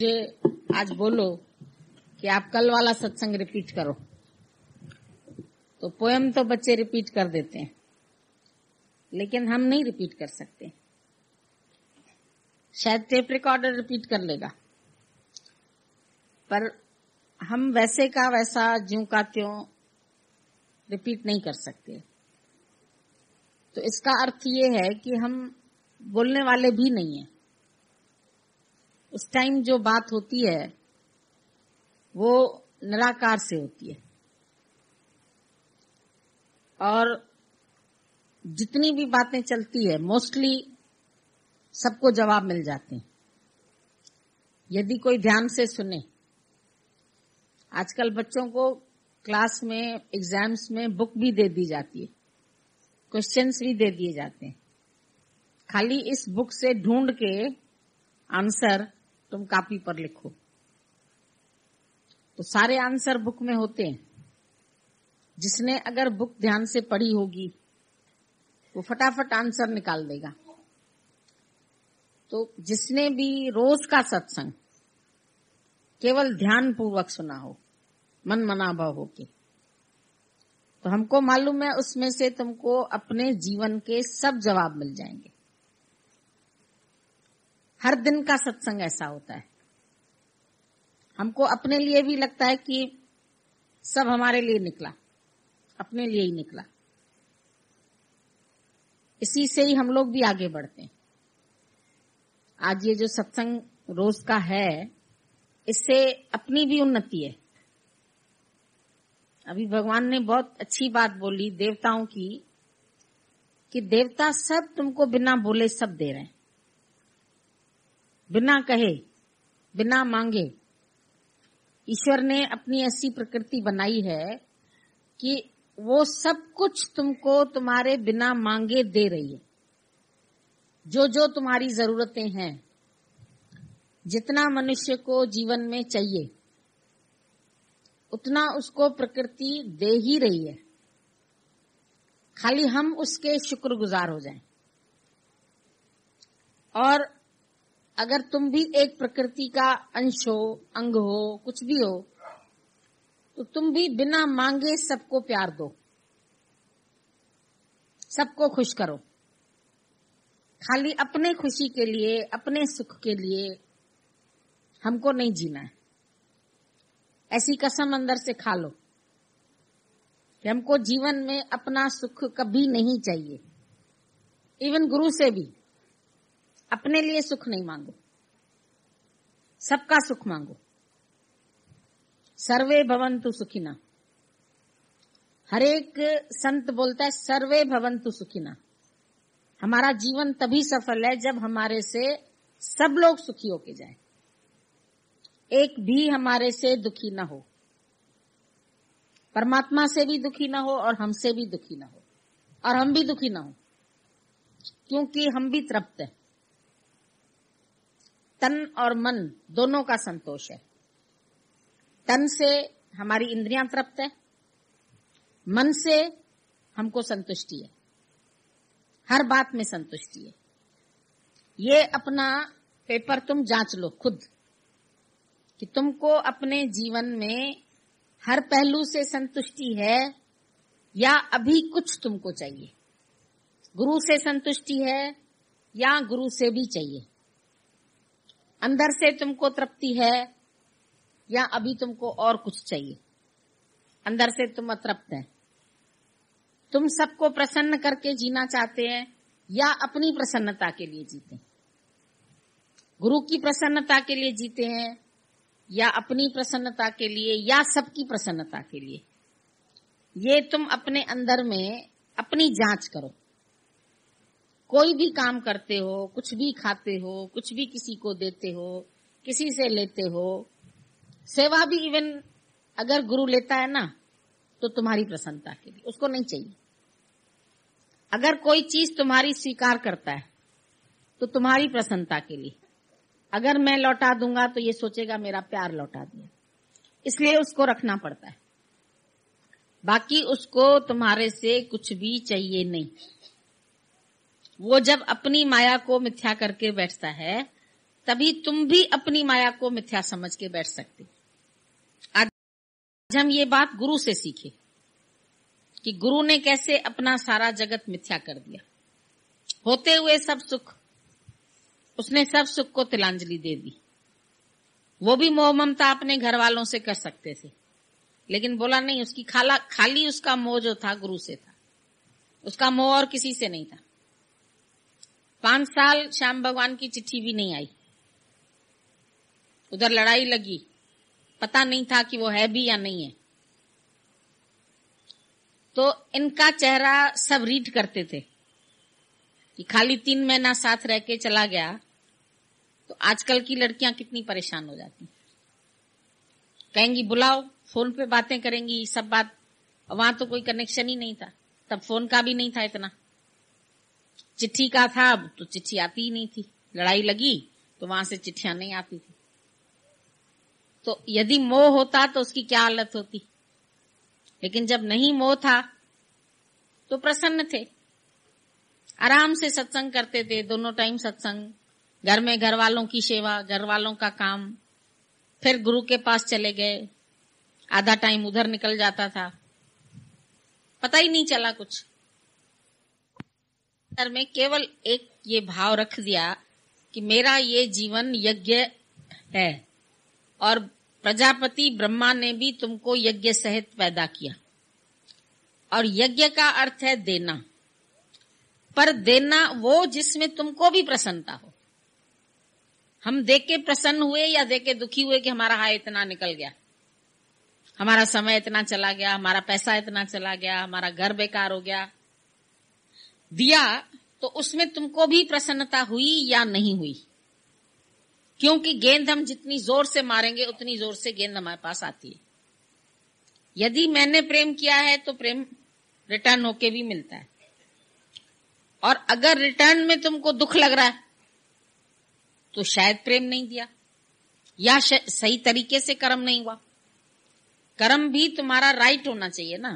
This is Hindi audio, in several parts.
आज बोलो कि आप कल वाला सत्संग रिपीट करो, तो पोएम तो बच्चे रिपीट कर देते हैं, लेकिन हम नहीं रिपीट कर सकते। शायद टेप रिकॉर्डर रिपीट कर लेगा, पर हम वैसे का वैसा ज्यों का त्यों रिपीट नहीं कर सकते। तो इसका अर्थ ये है कि हम बोलने वाले भी नहीं है। उस टाइम जो बात होती है वो निराकार से होती है, और जितनी भी बातें चलती है मोस्टली सबको जवाब मिल जाते हैं यदि कोई ध्यान से सुने। आजकल बच्चों को क्लास में, एग्जाम्स में बुक भी दे दी जाती है, क्वेश्चंस भी दे दिए जाते हैं। खाली इस बुक से ढूंढ के आंसर तुम कॉपी पर लिखो, तो सारे आंसर बुक में होते हैं। जिसने अगर बुक ध्यान से पढ़ी होगी वो फटाफट आंसर निकाल देगा। तो जिसने भी रोज का सत्संग केवल ध्यान पूर्वक सुना हो, मन मनाभाव होके, तो हमको मालूम है उसमें से तुमको अपने जीवन के सब जवाब मिल जाएंगे। हर दिन का सत्संग ऐसा होता है। हमको अपने लिए भी लगता है कि सब हमारे लिए निकला, अपने लिए ही निकला। इसी से ही हम लोग भी आगे बढ़ते हैं। आज ये जो सत्संग रोज का है, इससे अपनी भी उन्नति है। अभी भगवान ने बहुत अच्छी बात बोली देवताओं की, कि देवता सब तुमको बिना बोले सब दे रहे हैं, बिना कहे, बिना मांगे। ईश्वर ने अपनी ऐसी प्रकृति बनाई है कि वो सब कुछ तुमको तुम्हारे बिना मांगे दे रही है। जो जो तुम्हारी जरूरतें हैं, जितना मनुष्य को जीवन में चाहिए उतना उसको प्रकृति दे ही रही है। खाली हम उसके शुक्रगुजार हो जाएं। और अगर तुम भी एक प्रकृति का अंश हो, अंग हो, कुछ भी हो, तो तुम भी बिना मांगे सबको प्यार दो, सबको खुश करो। खाली अपने खुशी के लिए, अपने सुख के लिए हमको नहीं जीना है। ऐसी कसम अंदर से खा लो कि हमको जीवन में अपना सुख कभी नहीं चाहिए। इवन गुरु से भी अपने लिए सुख नहीं मांगो, सबका सुख मांगो। सर्वे भवन्तु सुखिना। हर एक संत बोलता है सर्वे भवन्तु सुखिना। हमारा जीवन तभी सफल है जब हमारे से सब लोग सुखी होके जाएं, एक भी हमारे से दुखी न हो। परमात्मा से भी दुखी न हो और हमसे भी दुखी न हो, और हम भी दुखी न हो, क्योंकि हम भी तृप्त हैं। तन और मन दोनों का संतोष है। तन से हमारी इंद्रियां तृप्त है, मन से हमको संतुष्टि है, हर बात में संतुष्टि है। ये अपना पेपर तुम जांच लो खुद कि तुमको अपने जीवन में हर पहलू से संतुष्टि है या अभी कुछ तुमको चाहिए। गुरु से संतुष्टि है या गुरु से भी चाहिए। अंदर से तुमको तृप्ति है या अभी तुमको और कुछ चाहिए। अंदर से तुम अतृप्त है। तुम सबको प्रसन्न करके जीना चाहते हैं या अपनी प्रसन्नता के लिए जीते हैं। गुरु की प्रसन्नता के लिए जीते हैं या अपनी प्रसन्नता के लिए या सबकी प्रसन्नता के लिए। ये तुम अपने अंदर में अपनी जांच करो। कोई भी काम करते हो, कुछ भी खाते हो, कुछ भी किसी को देते हो, किसी से लेते हो, सेवा भी इवन अगर गुरु लेता है ना, तो तुम्हारी प्रसन्नता के लिए, उसको नहीं चाहिए। अगर कोई चीज तुम्हारी स्वीकार करता है तो तुम्हारी प्रसन्नता के लिए। अगर मैं लौटा दूंगा तो ये सोचेगा मेरा प्यार लौटा दिया, इसलिए उसको रखना पड़ता है। बाकी उसको तुम्हारे से कुछ भी चाहिए नहीं। वो जब अपनी माया को मिथ्या करके बैठता है तभी तुम भी अपनी माया को मिथ्या समझ के बैठ सकते। आज हम ये बात गुरु से सीखे कि गुरु ने कैसे अपना सारा जगत मिथ्या कर दिया। होते हुए सब सुख, उसने सब सुख को तिलांजलि दे दी। वो भी मोह ममता अपने घर वालों से कर सकते थे, लेकिन बोला नहीं, उसकी खाली उसका मोह जो था गुरु से था, उसका मोह और किसी से नहीं था। 5 साल श्याम भगवान की चिट्ठी भी नहीं आई। उधर लड़ाई लगी, पता नहीं था कि वो है भी या नहीं है। तो इनका चेहरा सब रीड करते थे कि खाली 3 महीना साथ रह के चला गया। तो आजकल की लड़कियां कितनी परेशान हो जाती, कहेंगी बुलाओ, फोन पे बातें करेंगी, सब बात। वहां तो कोई कनेक्शन ही नहीं था, तब फोन का भी नहीं था इतना, चिट्ठी का था। अब तो चिट्ठी आती ही नहीं थी, लड़ाई लगी तो वहां से चिट्ठियां नहीं आती थी। तो यदि मोह होता तो उसकी क्या हालत होती। लेकिन जब नहीं मोह था तो प्रसन्न थे, आराम से सत्संग करते थे, दोनों टाइम सत्संग, घर में घर वालों की सेवा, घर वालों का काम, फिर गुरु के पास चले गए, आधा टाइम उधर निकल जाता था, पता ही नहीं चला कुछ। अंदर में केवल एक ये भाव रख दिया कि मेरा ये जीवन यज्ञ है, और प्रजापति ब्रह्मा ने भी तुमको यज्ञ सहित पैदा किया, और यज्ञ का अर्थ है देना, पर देना वो जिसमें तुमको भी प्रसन्नता हो। हम देख के प्रसन्न हुए या देख के दुखी हुए कि हमारा हाय इतना निकल गया, हमारा समय इतना चला गया, हमारा पैसा इतना चला गया, हमारा घर बेकार हो गया। दिया तो उसमें तुमको भी प्रसन्नता हुई या नहीं हुई, क्योंकि गेंद हम जितनी जोर से मारेंगे उतनी जोर से गेंद हमारे पास आती है। यदि मैंने प्रेम किया है तो प्रेम रिटर्न होके भी मिलता है, और अगर रिटर्न में तुमको दुख लग रहा है तो शायद प्रेम नहीं दिया, या सही तरीके से कर्म नहीं हुआ। कर्म भी तुम्हारा राइट होना चाहिए ना,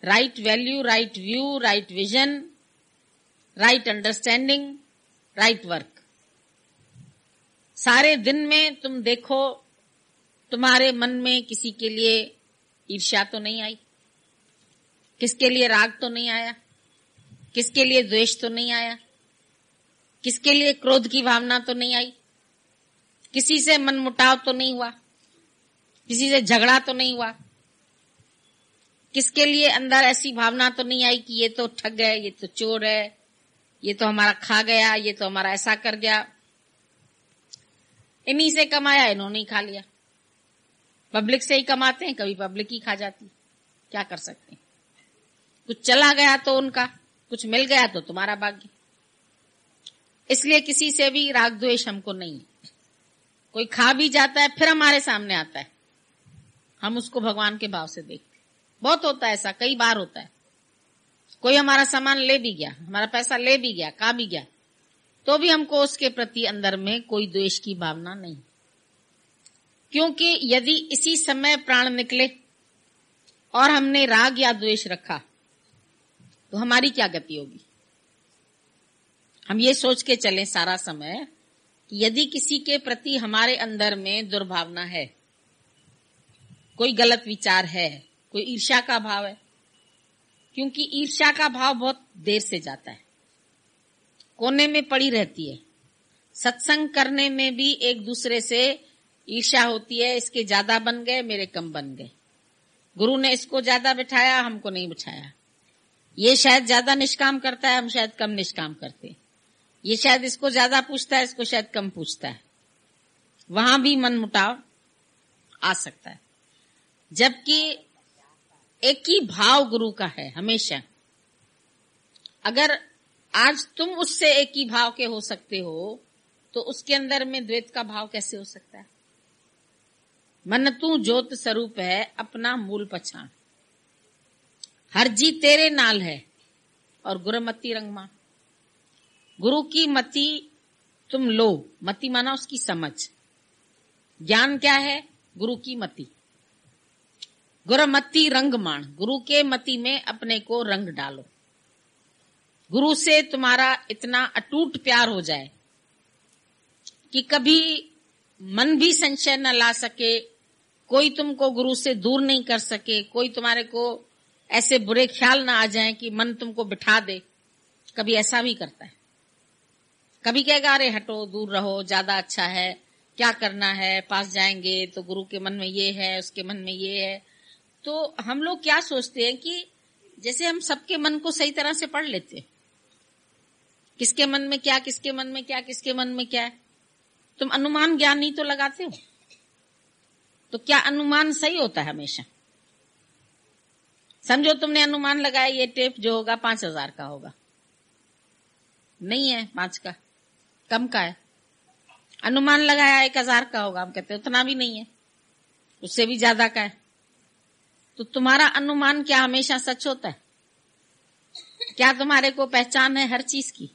right value, right view, right vision, right understanding, right work. सारे दिन में तुम देखो तुम्हारे मन में किसी के लिए ईर्ष्या तो नहीं आई, किसके लिए राग तो नहीं आया, किसके लिए द्वेष तो नहीं आया, किसके लिए क्रोध की भावना तो नहीं आई, किसी से मनमुटाव तो नहीं हुआ, किसी से झगड़ा तो नहीं हुआ, किसके लिए अंदर ऐसी भावना तो नहीं आई कि ये तो ठग है, ये तो चोर है, ये तो हमारा खा गया, ये तो हमारा ऐसा कर गया, इन्हीं से कमाया, इन्होंने ही खा लिया। पब्लिक से ही कमाते हैं, कभी पब्लिक ही खा जाती, क्या कर सकते हैं। कुछ चला गया तो उनका, कुछ मिल गया तो तुम्हारा भाग्य। इसलिए किसी से भी राग द्वेष हमको नहीं है। कोई खा भी जाता है फिर हमारे सामने आता है, हम उसको भगवान के भाव से देखते। बहुत होता है ऐसा, कई बार होता है। कोई हमारा सामान ले भी गया, हमारा पैसा ले भी गया, खा भी गया, तो भी हमको उसके प्रति अंदर में कोई द्वेष की भावना नहीं, क्योंकि यदि इसी समय प्राण निकले और हमने राग या द्वेष रखा तो हमारी क्या गति होगी। हम ये सोच के चलें सारा समय कि यदि किसी के प्रति हमारे अंदर में दुर्भावना है, कोई गलत विचार है, कोई ईर्ष्या का भाव है, क्योंकि ईर्ष्या का भाव बहुत देर से जाता है, कोने में पड़ी रहती है। सत्संग करने में भी एक दूसरे से ईर्ष्या होती है, इसके ज्यादा बन गए, मेरे कम बन गए, गुरु ने इसको ज्यादा बिठाया, हमको नहीं बिठाया, ये शायद ज्यादा निष्काम करता है, हम शायद कम निष्काम करते हैं, ये शायद इसको ज्यादा पूछता है, इसको शायद कम पूछता है। वहां भी मनमुटाव आ सकता है, जबकि एक ही भाव गुरु का है हमेशा। अगर आज तुम उससे एक ही भाव के हो सकते हो तो उसके अंदर में द्वैत का भाव कैसे हो सकता है। मन तू ज्योत स्वरूप है, अपना मूल पछाण, हर जी तेरे नाल है, और गुरुमति रंगमा। गुरु की मति तुम लो, मति माना उसकी समझ। ज्ञान क्या है? गुरु की मति। गुरुमति रंगमाण, गुरु के मति में अपने को रंग डालो। गुरु से तुम्हारा इतना अटूट प्यार हो जाए कि कभी मन भी संशय न ला सके, कोई तुमको गुरु से दूर नहीं कर सके, कोई तुम्हारे को ऐसे बुरे ख्याल ना आ जाए कि मन तुमको बिठा दे। कभी ऐसा भी करता है, कभी कहेगा अरे हटो, दूर रहो, ज्यादा अच्छा है, क्या करना है, पास जाएंगे तो गुरु के मन में ये है, उसके मन में ये है। तो हम लोग क्या सोचते हैं कि जैसे हम सबके मन को सही तरह से पढ़ लेते हैं, किसके मन में क्या, किसके मन में क्या, किसके मन में क्या है। तुम अनुमान ज्ञान ही तो लगाते हो, तो क्या अनुमान सही होता है हमेशा? समझो तुमने अनुमान लगाया ये टेप जो होगा 5,000 का होगा, नहीं है 5 का, कम का है। अनुमान लगाया 1,000 का होगा, हम कहते उतना भी नहीं है, उससे भी ज्यादा का है। तो तुम्हारा अनुमान क्या हमेशा सच होता है? क्या तुम्हारे को पहचान है हर चीज की?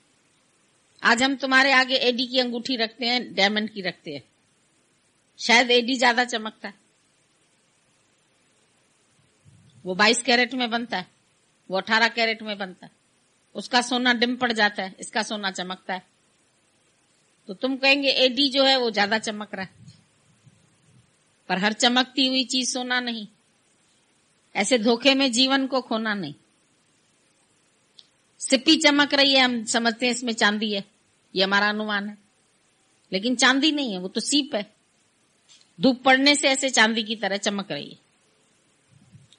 आज हम तुम्हारे आगे एडी की अंगूठी रखते हैं, डायमंड की रखते हैं, शायद एडी ज्यादा चमकता है, वो 22 कैरेट में बनता है, वो 18 कैरेट में बनता है, उसका सोना डिम पड़ जाता है, इसका सोना चमकता है। तो तुम कहेंगे एडी जो है वो ज्यादा चमक रहा है, पर हर चमकती हुई चीज सोना नहीं। ऐसे धोखे में जीवन को खोना नहीं। सिप्पी चमक रही है, हम समझते हैं इसमें चांदी है, ये हमारा अनुमान है, लेकिन चांदी नहीं है, वो तो सीप है। धूप पड़ने से ऐसे चांदी की तरह चमक रही है।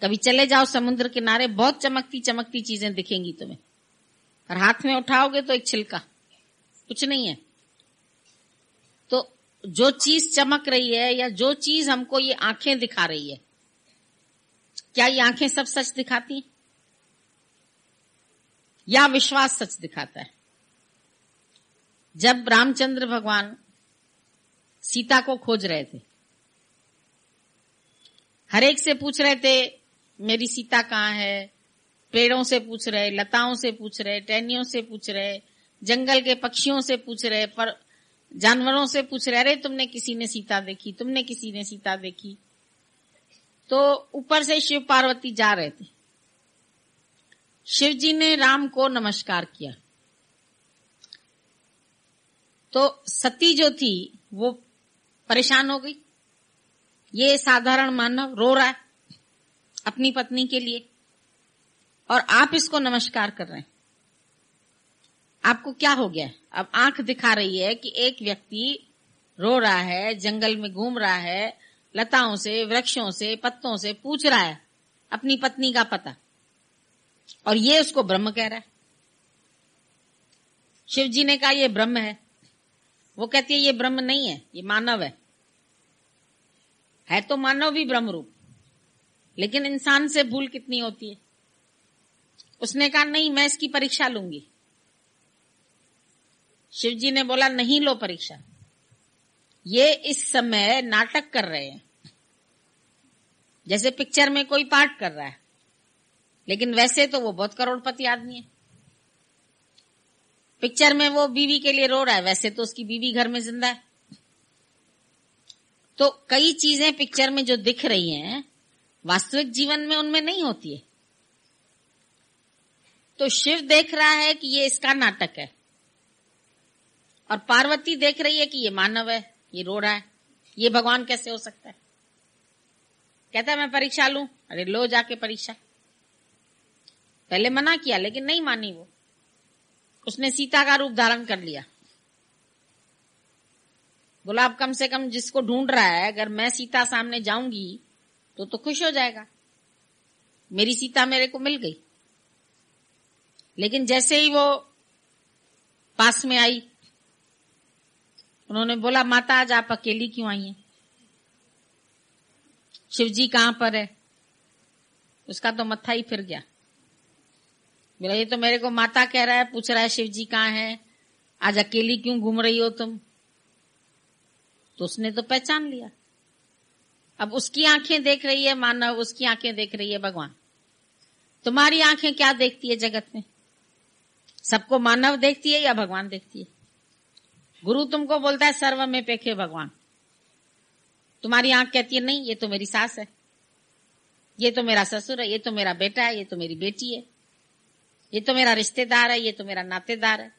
कभी चले जाओ समुद्र किनारे, बहुत चमकती चमकती चीजें दिखेंगी तुम्हें, और हाथ में उठाओगे तो एक छिलका, कुछ नहीं है। तो जो चीज चमक रही है या जो चीज हमको ये आंखें दिखा रही है, क्या ये आंखें सब सच दिखाती हैं या विश्वास सच दिखाता है? जब रामचंद्र भगवान सीता को खोज रहे थे, हर एक से पूछ रहे थे मेरी सीता कहाँ है, पेड़ों से पूछ रहे, लताओं से पूछ रहे, टहनियों से पूछ रहे, जंगल के पक्षियों से पूछ रहे, पर जानवरों से पूछ रहे, अरे तुमने किसी ने सीता देखी, तुमने किसी ने सीता देखी। तो ऊपर से शिव पार्वती जा रहे थे, शिव जी ने राम को नमस्कार किया, तो सती जो थी वो परेशान हो गई। ये साधारण मानव रो रहा है अपनी पत्नी के लिए, और आप इसको नमस्कार कर रहे हैं, आपको क्या हो गया? अब आंख दिखा रही है कि एक व्यक्ति रो रहा है, जंगल में घूम रहा है, लताओं से, वृक्षों से, पत्तों से पूछ रहा है अपनी पत्नी का पता, और ये उसको ब्रह्म कह रहा है। शिव जी ने कहा ये ब्रह्म है, वो कहती है ये ब्रह्म नहीं है, ये मानव है तो मानव भी ब्रह्म रूप, लेकिन इंसान से भूल कितनी होती है। उसने कहा नहीं, मैं इसकी परीक्षा लूंगी। शिव जी ने बोला नहीं लो परीक्षा, ये इस समय नाटक कर रहे हैं, जैसे पिक्चर में कोई पार्ट कर रहा है, लेकिन वैसे तो वो बहुत करोड़पति आदमी है। पिक्चर में वो बीवी के लिए रो रहा है, वैसे तो उसकी बीवी घर में जिंदा है। तो कई चीजें पिक्चर में जो दिख रही हैं वास्तविक जीवन में उनमें नहीं होती है। तो शिव देख रहा है कि ये इसका नाटक है, और पार्वती देख रही है कि ये मानव है, ये रो रहा है, ये भगवान कैसे हो सकता है? कहता है मैं परीक्षा लूं। अरे लो जाके परीक्षा। पहले मना किया लेकिन नहीं मानी वो, उसने सीता का रूप धारण कर लिया। बोला अब कम से कम जिसको ढूंढ रहा है, अगर मैं सीता सामने जाऊंगी तो खुश हो जाएगा, मेरी सीता मेरे को मिल गई। लेकिन जैसे ही वो पास में आई, उन्होंने बोला माता आज आप अकेली क्यों आई हैं? शिव जी कहां पर है? उसका तो मत्था ही फिर गया। बोला ये तो मेरे को माता कह रहा है, पूछ रहा है शिव जी कहां है, आज अकेली क्यों घूम रही हो तुम? तो उसने तो पहचान लिया। अब उसकी आंखें देख रही है मानव, उसकी आंखें देख रही है भगवान। तुम्हारी आंखें क्या देखती है जगत में? सबको मानव देखती है या भगवान देखती है? गुरु तुमको बोलता है सर्व में पेखे भगवान, तुम्हारी आंख कहती है नहीं ये तो मेरी सास है, ये तो मेरा ससुर है, ये तो मेरा बेटा है, ये तो मेरी बेटी है, ये तो मेरा रिश्तेदार है, ये तो मेरा नातेदार है,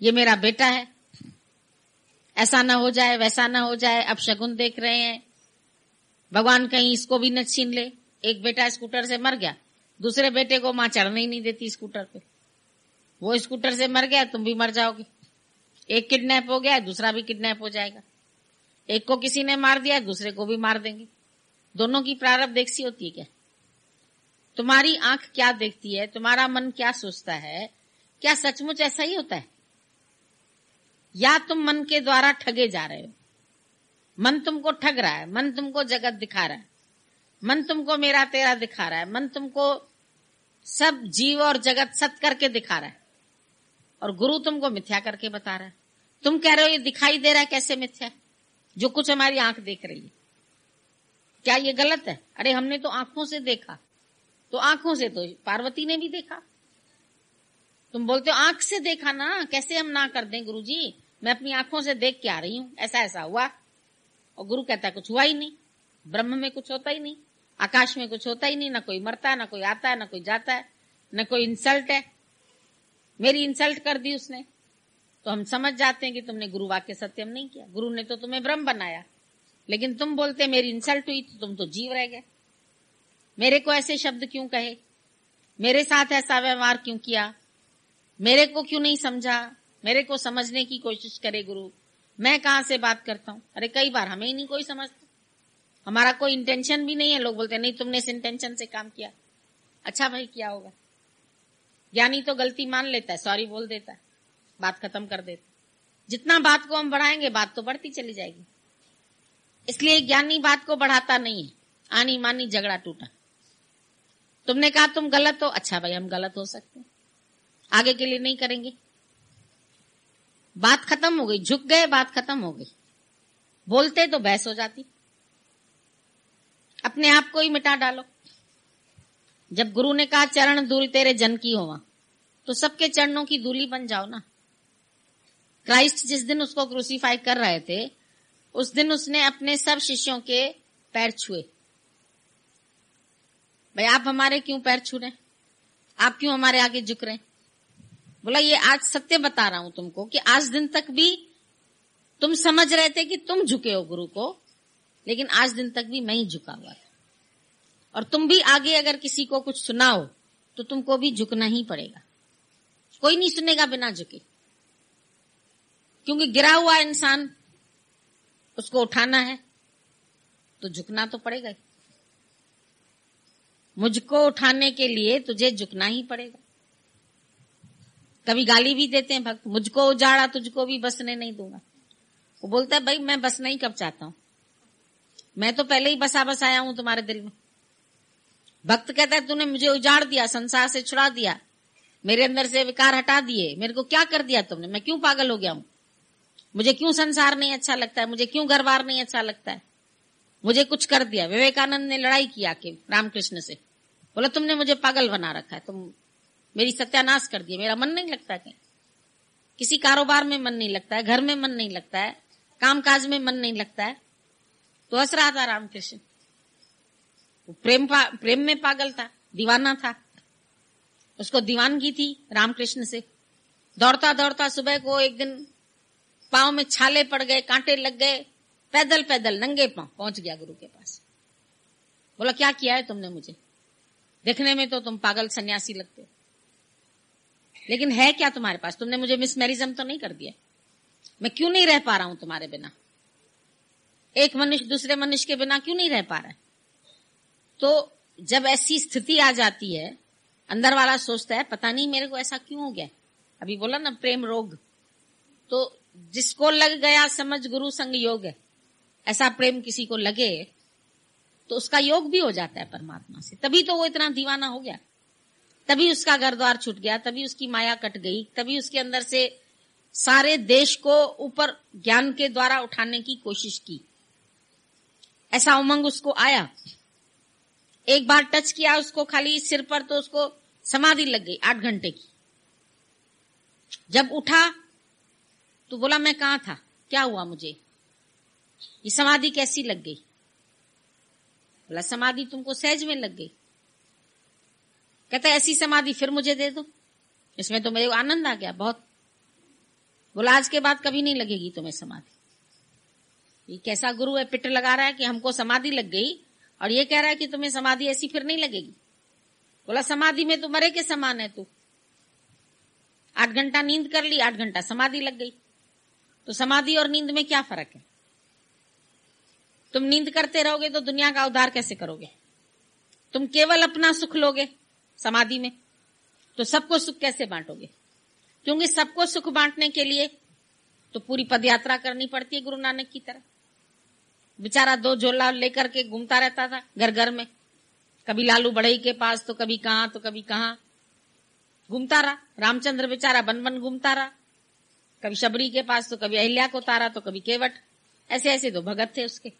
ये मेरा बेटा है। ऐसा ना हो जाए, वैसा ना हो जाए, अब शगुन देख रहे हैं, भगवान कहीं इसको भी न छीन ले। एक बेटा स्कूटर से मर गया, दूसरे बेटे को मां चढ़ने ही नहीं देती स्कूटर पे, वो स्कूटर से मर गया, तुम भी मर जाओगे। एक किडनैप हो गया, दूसरा भी किडनैप हो जाएगा। एक को किसी ने मार दिया, दूसरे को भी मार देंगे। दोनों की प्रारब्ध एक सी होती है क्या? तुम्हारी आंख क्या देखती है, तुम्हारा मन क्या सोचता है, क्या सचमुच ऐसा ही होता है? या तुम मन के द्वारा ठगे जा रहे हो? मन तुमको ठग रहा है, मन तुमको जगत दिखा रहा है, मन तुमको मेरा तेरा दिखा रहा है, मन तुमको सब जीव और जगत सत करके दिखा रहा है, और गुरु तुमको मिथ्या करके बता रहा है। तुम कह रहे हो ये दिखाई दे रहा है, कैसे मिथ्या? जो कुछ हमारी आंख देख रही है, क्या ये गलत है? अरे हमने तो आंखों से देखा, तो आंखों से तो पार्वती ने भी देखा। तुम बोलते हो आंख से देखा ना, कैसे हम ना कर दें गुरुजी, मैं अपनी आंखों से देख के आ रही हूं, ऐसा ऐसा हुआ। और गुरु कहता है कुछ हुआ ही नहीं, ब्रह्म में कुछ होता ही नहीं, आकाश में कुछ होता ही नहीं, ना कोई मरता है, ना कोई आता है, ना कोई जाता है, ना कोई इंसल्ट है। मेरी इंसल्ट कर दी उसने, तो हम समझ जाते हैं कि तुमने गुरु वाक्य सत्यम नहीं किया। गुरु ने तो तुम्हें ब्रह्म बनाया, लेकिन तुम बोलते मेरी इंसल्ट हुई, तो तुम तो जीव रह गए। मेरे को ऐसे शब्द क्यों कहे, मेरे साथ ऐसा व्यवहार क्यों किया, मेरे को क्यों नहीं समझा, मेरे को समझने की कोशिश करे गुरु, मैं कहां से बात करता हूं। अरे कई बार हमें ही नहीं कोई समझता, हमारा कोई इंटेंशन भी नहीं है, लोग बोलते नहीं तुमने इस इंटेंशन से काम किया। अच्छा भाई किया होगा। ज्ञानी तो गलती मान लेता है, सॉरी बोल देता है, बात खत्म कर देता है। जितना बात को हम बढ़ाएंगे, बात तो बढ़ती चली जाएगी। इसलिए ज्ञानी बात को बढ़ाता नहीं है, आनी मानी झगड़ा टूटा। तुमने कहा तुम गलत हो, अच्छा भाई हम गलत हो सकते हैं, आगे के लिए नहीं करेंगे। बात खत्म हो गई, झुक गए, बात खत्म हो गई। बोलते तो बहस हो जाती। अपने आप को ही मिटा डालो। जब गुरु ने कहा चरण धूल तेरे जन की होवा, तो सबके चरणों की धूली बन जाओ ना। क्राइस्ट जिस दिन उसको क्रूसीफाई कर रहे थे, उस दिन उसने अपने सब शिष्यों के पैर छुए। भाई आप हमारे क्यों पैर छू रहे हैं, आप क्यों हमारे आगे झुक रहे हैं? बोला ये आज सत्य बता रहा हूं तुमको कि आज दिन तक भी तुम समझ रहे थे कि तुम झुके हो गुरु को, लेकिन आज दिन तक भी मैं ही झुका हुआ था। और तुम भी आगे अगर किसी को कुछ सुनाओ तो तुमको भी झुकना ही पड़ेगा। कोई नहीं सुनेगा बिना झुके, क्योंकि गिरा हुआ इंसान उसको उठाना है तो झुकना तो पड़ेगा ही। मुझको उठाने के लिए तुझे झुकना ही पड़ेगा। कभी गाली भी देते हैं भक्त, मुझको उजाड़ा तुझको भी बसने नहीं दूंगा। वो बोलता है भाई मैं बसना ही कब चाहता हूं, मैं तो पहले ही बसा बसाया हूं तुम्हारे दिल में। भक्त कहता है तूने मुझे उजाड़ दिया, संसार से छुड़ा दिया, मेरे अंदर से विकार हटा दिए, मेरे को क्या कर दिया तुमने, मैं क्यों पागल हो गया हूं, मुझे क्यों संसार नहीं अच्छा लगता है, मुझे क्यों घर बार नहीं अच्छा लगता है, मुझे कुछ कर दिया। विवेकानंद ने लड़ाई किया कि रामकृष्ण से, बोला तुमने मुझे पागल बना रखा है, तुम मेरी सत्यानाश कर दिया, मेरा मन नहीं लगता कहीं, किसी कारोबार में मन नहीं लगता है, घर में मन नहीं लगता है, काम काज में मन नहीं लगता है। तो हंस रहा था रामकृष्ण। प्रेम में पागल था, दीवाना था, उसको दीवानगी थी रामकृष्ण से। दौड़ता दौड़ता सुबह को एक दिन पांव में छाले पड़ गए, कांटे लग गए, पैदल पैदल नंगे पांव पहुंच गया गुरु के पास। बोला क्या किया है तुमने मुझे, देखने में तो तुम पागल सन्यासी लगते हो, लेकिन है क्या तुम्हारे पास, तुमने मुझे मिसमैरिज्म तो नहीं कर दिया, मैं क्यों नहीं रह पा रहा हूं तुम्हारे बिना, एक मनुष्य दूसरे मनुष्य के बिना क्यों नहीं रह पा रहा है। तो जब ऐसी स्थिति आ जाती है, अंदर वाला सोचता है पता नहीं मेरे को ऐसा क्यों हो गया। अभी बोला ना प्रेम रोग, तो जिसको लग गया समझ गुरु संग योग है, ऐसा प्रेम किसी को लगे तो उसका योग भी हो जाता है परमात्मा से। तभी तो वो इतना दीवाना हो गया, तभी उसका घर द्वार छूट गया, तभी उसकी माया कट गई, तभी उसके अंदर से सारे देश को ऊपर ज्ञान के द्वारा उठाने की कोशिश की। ऐसा उमंग उसको आया। एक बार टच किया उसको खाली सिर पर, तो उसको समाधि लग गई 8 घंटे की। जब उठा तो बोला मैं कहां था, क्या हुआ मुझे, ये समाधि कैसी लग गई। बोला समाधि तुमको सहज में लग गई। कहता ऐसी समाधि फिर मुझे दे दो, इसमें तो मेरे को आनंद आ गया बहुत। बोला आज के बाद कभी नहीं लगेगी तुम्हें समाधि। ये कैसा गुरु है, पिट लगा रहा है कि हमको समाधि लग गई और ये कह रहा है कि तुम्हें समाधि ऐसी फिर नहीं लगेगी। बोला समाधि में तो मरे के समान है तू। 8 घंटा नींद कर ली, 8 घंटा समाधि लग गई। तो समाधि और नींद में क्या फर्क है? तुम नींद करते रहोगे तो दुनिया का उद्धार कैसे करोगे? तुम केवल अपना सुख लोगे समाधि में, तो सबको सुख कैसे बांटोगे? क्योंकि सबको सुख बांटने के लिए तो पूरी पदयात्रा करनी पड़ती है गुरु नानक की तरह। बेचारा 2 झोला लेकर के घूमता रहता था घर घर में, कभी लालू बढ़ई के पास तो कभी कहां तो कभी कहां घूमता रहा। रामचंद्र बेचारा बन बन घूमता रहा, कभी शबरी के पास तो कभी अहिल्या को तारा तो कभी केवट। ऐसे ऐसे तो भगत थे उसके।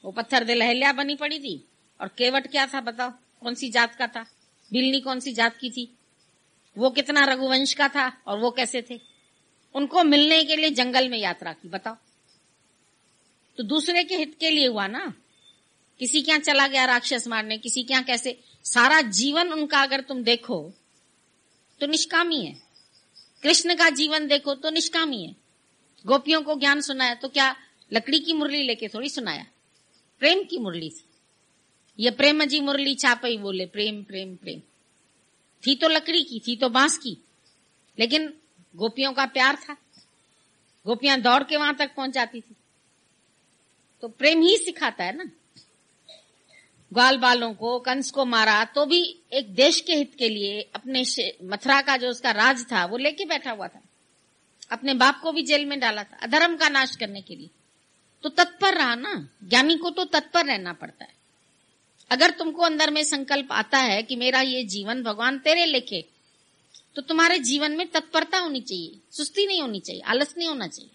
वो पत्थर दिल अहिल्या बनी पड़ी थी और केवट क्या था बताओ, कौन सी जात का था? बिलनी कौन सी जात की थी? वो कितना रघुवंश का था और वो कैसे थे? उनको मिलने के लिए जंगल में यात्रा की, बताओ। तो दूसरे के हित के लिए हुआ ना। किसी क्या चला गया राक्षस मारने, किसी क्या कैसे, सारा जीवन उनका अगर तुम देखो तो निष्कामी है। कृष्ण का जीवन देखो तो निष्कामी है। गोपियों को ज्ञान सुनाया तो क्या लकड़ी की मुरली लेके थोड़ी सुनाया, प्रेम की मुरली से। ये प्रेम जी मुरली छापई बोले, प्रेम प्रेम प्रेम। थी तो लकड़ी की, थी तो बांस की, लेकिन गोपियों का प्यार था। गोपियां दौड़ के वहां तक पहुंच जाती थी। तो प्रेम ही सिखाता है ना। ग्वाल बालों को, कंस को मारा तो भी एक देश के हित के लिए, अपने मथुरा का जो उसका राज था वो लेके बैठा हुआ था। अपने बाप को भी जेल में डाला था अधर्म का नाश करने के लिए। तो तत्पर रहा ना। ज्ञानी को तो तत्पर रहना पड़ता है। अगर तुमको अंदर में संकल्प आता है कि मेरा ये जीवन भगवान तेरे लेखे, तो तुम्हारे जीवन में तत्परता होनी चाहिए, सुस्ती नहीं होनी चाहिए, आलस नहीं होना चाहिए।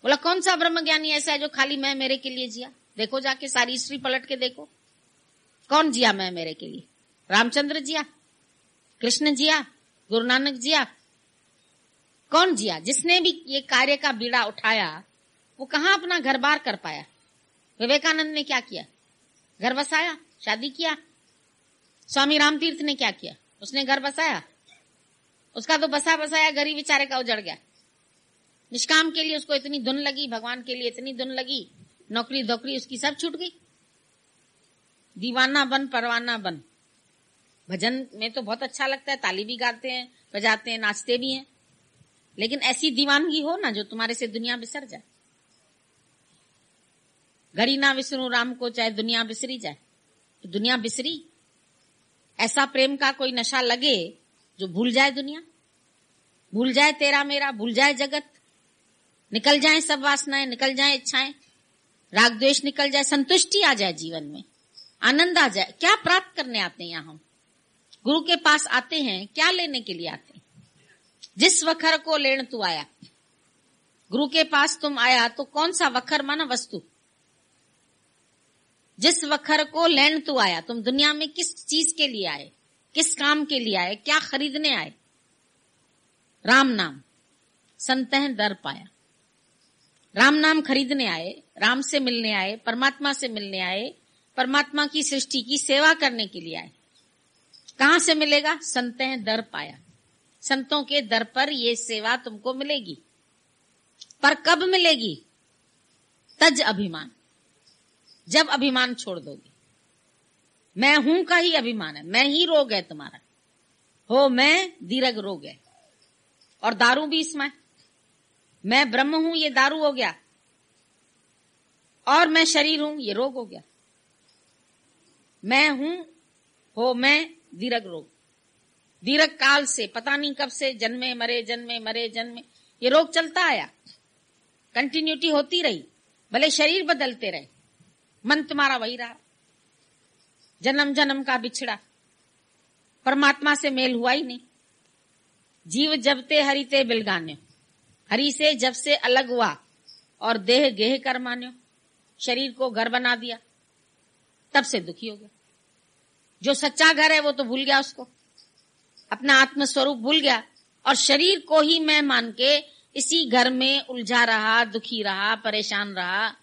बोला कौन सा ब्रह्म ज्ञानी ऐसा है जो खाली मैं मेरे के लिए जिया? देखो जाके सारी हिस्ट्री पलट के देखो, कौन जिया मैं मेरे के लिए? रामचंद्र जिया, कृष्ण जिया, गुरु नानक जिया, कौन जिया? जिसने भी ये कार्य का बीड़ा उठाया वो कहां अपना घर बार कर पाया? विवेकानंद ने क्या किया? घर बसाया, शादी किया। स्वामी रामतीर्थ ने क्या किया? उसने घर बसाया। उसका तो बसा बसाया घर ही बेचारे का उजड़ गया। निष्काम के लिए उसको इतनी धुन लगी, भगवान के लिए इतनी धुन लगी, नौकरी धोकरी उसकी सब छूट गई। दीवाना बन परवाना बन। भजन में तो बहुत अच्छा लगता है, ताली भी गाते हैं, बजाते हैं, नाचते भी हैं, लेकिन ऐसी दीवानगी हो ना जो तुम्हारे से दुनिया बिसर जाए। घड़ी ना विसरूं राम को, चाहे दुनिया बिसरी जाए। तो दुनिया बिसरी, ऐसा प्रेम का कोई नशा लगे जो भूल जाए दुनिया, भूल जाए तेरा मेरा, भूल जाए जगत, निकल जाए सब वासनाएं, निकल जाए इच्छाएं, राग द्वेष निकल जाए, संतुष्टि आ जाए जीवन में, आनंद आ जाए। क्या प्राप्त करने आते हैं यहाँ हम? गुरु के पास आते हैं क्या लेने के लिए आते हैं? जिस वखर को लेन तू आया। गुरु के पास तुम आया तो कौन सा वखर माना वस्तु? जिस वखर को लेन तू आया, तुम दुनिया में किस चीज के लिए आए, किस काम के लिए आए, क्या खरीदने आए? राम नाम संतह दर पाया। राम नाम खरीदने आए, राम से मिलने आए, परमात्मा से मिलने आए, परमात्मा की सृष्टि की सेवा करने के लिए आए। कहां से मिलेगा? संतह दर पाया। संतों के दर पर ये सेवा तुमको मिलेगी। पर कब मिलेगी? तज अभिमान, जब अभिमान छोड़ दोगे। मैं हूं का ही अभिमान है, मैं ही रोग है तुम्हारा। हो मैं दीर्घ रोग है। और दारू भी इसमें, मैं ब्रह्म हूं ये दारू हो गया, और मैं शरीर हूं ये रोग हो गया। मैं हूं, हो मैं दीर्घ रोग। दीर्घ काल से, पता नहीं कब से, जन्मे मरे जन्मे मरे जन्मे, ये रोग चलता आया, कंटिन्यूटी होती रही। भले शरीर बदलते रहे, मन तुम्हारा वही रहा। जन्म जन्म का बिछड़ा, परमात्मा से मेल हुआ ही नहीं। जीव जबते हरि ते बिलगान्यो, हरि से जब से अलग हुआ और देह गेह कर मान्यो, शरीर को घर बना दिया, तब से दुखी हो गया। जो सच्चा घर है वो तो भूल गया, उसको अपना आत्मस्वरूप भूल गया, और शरीर को ही मैं मान के इसी घर में उलझा रहा, दुखी रहा, परेशान रहा।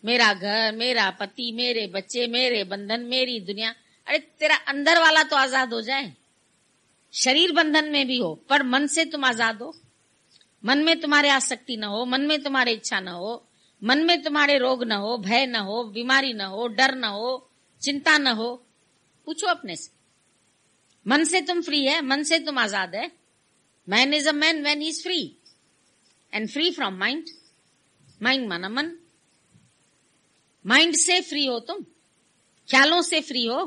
मेरा घर, मेरा पति, मेरे बच्चे, मेरे बंधन, मेरी दुनिया। अरे तेरा अंदर वाला तो आजाद हो जाए। शरीर बंधन में भी हो, पर मन से तुम आजाद हो। मन में तुम्हारे आसक्ति न हो, मन में तुम्हारे इच्छा न हो, मन में तुम्हारे रोग न हो, भय न हो, बीमारी न हो, डर न हो, चिंता न हो। पूछो अपने से। मन से तुम फ्री है, मन से तुम आजाद है। Man is a man when he is free and free from mind. Mind माना मन। माइंड से फ्री हो तुम, ख्यालों से फ्री हो।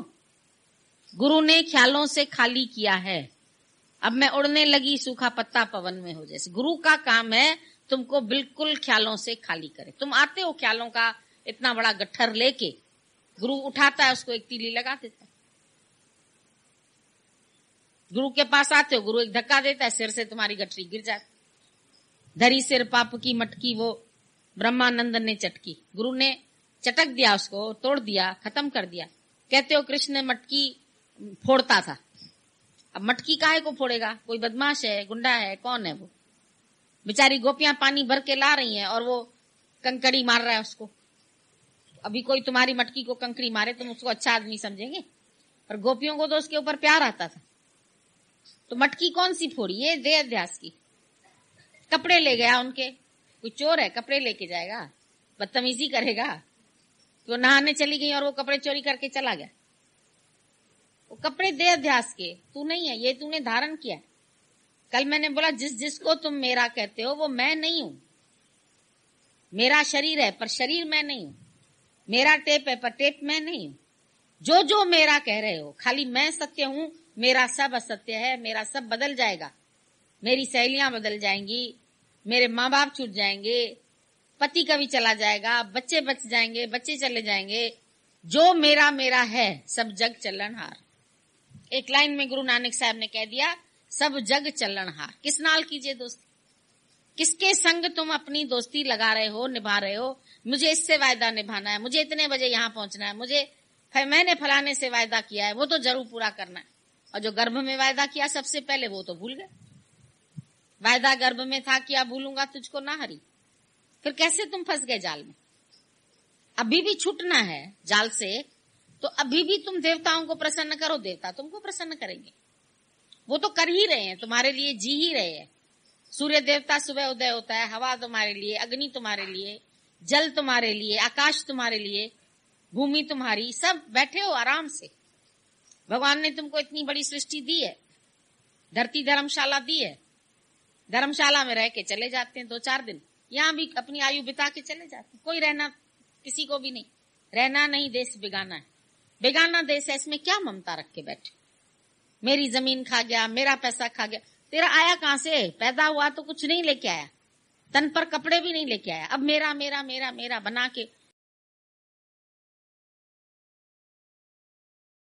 गुरु ने ख्यालों से खाली किया है। अब मैं उड़ने लगी सूखा पत्ता पवन में हो जैसे। गुरु का काम है तुमको बिल्कुल ख्यालों से खाली करे। तुम आते हो ख्यालों का इतना बड़ा गट्ठर लेके, गुरु उठाता है उसको, एक तीली लगा देता है। गुरु के पास आते हो, गुरु एक धक्का देता है, सिर से तुम्हारी गठरी गिर जाती। धरी सिर पाप की मटकी वो ब्रह्मानंद ने चटकी। गुरु ने चटक दिया उसको, तोड़ दिया, खत्म कर दिया। कहते हो कृष्ण मटकी फोड़ता था। अब मटकी काहे को फोड़ेगा? कोई बदमाश है, गुंडा है, कौन है वो? बेचारी गोपियां पानी भर के ला रही हैं और वो कंकड़ी मार रहा है उसको। अभी कोई तुम्हारी मटकी को कंकड़ी मारे तुम उसको अच्छा आदमी समझेंगे? और गोपियों को तो उसके ऊपर प्यार आता था। तो मटकी कौन सी फोड़ी? ये देह अध्यास की। कपड़े ले गया उनके। कोई चोर है कपड़े लेके जाएगा? बदतमीजी करेगा? तो नहाने चली गई और वो कपड़े चोरी करके चला गया। वो कपड़े देह अध्यास के, तू नहीं है, ये तूने धारण किया। कल मैंने बोला जिस जिसको तुम मेरा कहते हो वो मैं नहीं हूं। मेरा शरीर है पर शरीर मैं नहीं हूं। मेरा टेप है पर टेप मैं नहीं हूं। जो जो मेरा कह रहे हो, खाली मैं सत्य हूं, मेरा सब असत्य है। मेरा सब बदल जाएगा। मेरी सहेलियां बदल जाएंगी, मेरे माँ बाप छूट जाएंगे, पति कभी चला जाएगा, बच्चे बच जाएंगे, बच्चे चले जाएंगे। जो मेरा मेरा है सब जग चलनहार। एक लाइन में गुरु नानक साहब ने कह दिया, सब जग चलनहार। किस नाल कीजिए दोस्ती? किसके संग तुम अपनी दोस्ती लगा रहे हो, निभा रहे हो? मुझे इससे वायदा निभाना है, मुझे इतने बजे यहां पहुंचना है, मुझे मैंने फलाने से वायदा किया है, वो तो जरूर पूरा करना है। और जो गर्भ में वायदा किया सबसे पहले वो तो भूल गए। वायदा गर्भ में था, किया भूलूंगा तुझको ना हरी। फिर कैसे तुम फंस गए जाल में? अभी भी छूटना है जाल से, तो अभी भी तुम देवताओं को प्रसन्न करो, देवता तुमको प्रसन्न करेंगे। वो तो कर ही रहे हैं, तुम्हारे लिए जी ही रहे हैं। सूर्य देवता सुबह उदय होता है, हवा तुम्हारे लिए, अग्नि तुम्हारे लिए, जल तुम्हारे लिए, आकाश तुम्हारे लिए, भूमि तुम्हारी, सब बैठे हो आराम से। भगवान ने तुमको इतनी बड़ी सृष्टि दी है, धरती धर्मशाला दी है। धर्मशाला में रह के चले जाते हैं 2-4 दिन, यहाँ भी अपनी आयु बिता के चले जाते हैं। कोई रहना किसी को भी नहीं। रहना नहीं, देश बेगाना है। बेगाना देश है, इसमें क्या ममता रख के बैठे? मेरी जमीन खा गया, मेरा पैसा खा गया। तेरा आया कहां से? पैदा हुआ तो कुछ नहीं लेके आया, तन पर कपड़े भी नहीं लेके आया। अब मेरा मेरा मेरा मेरा बना के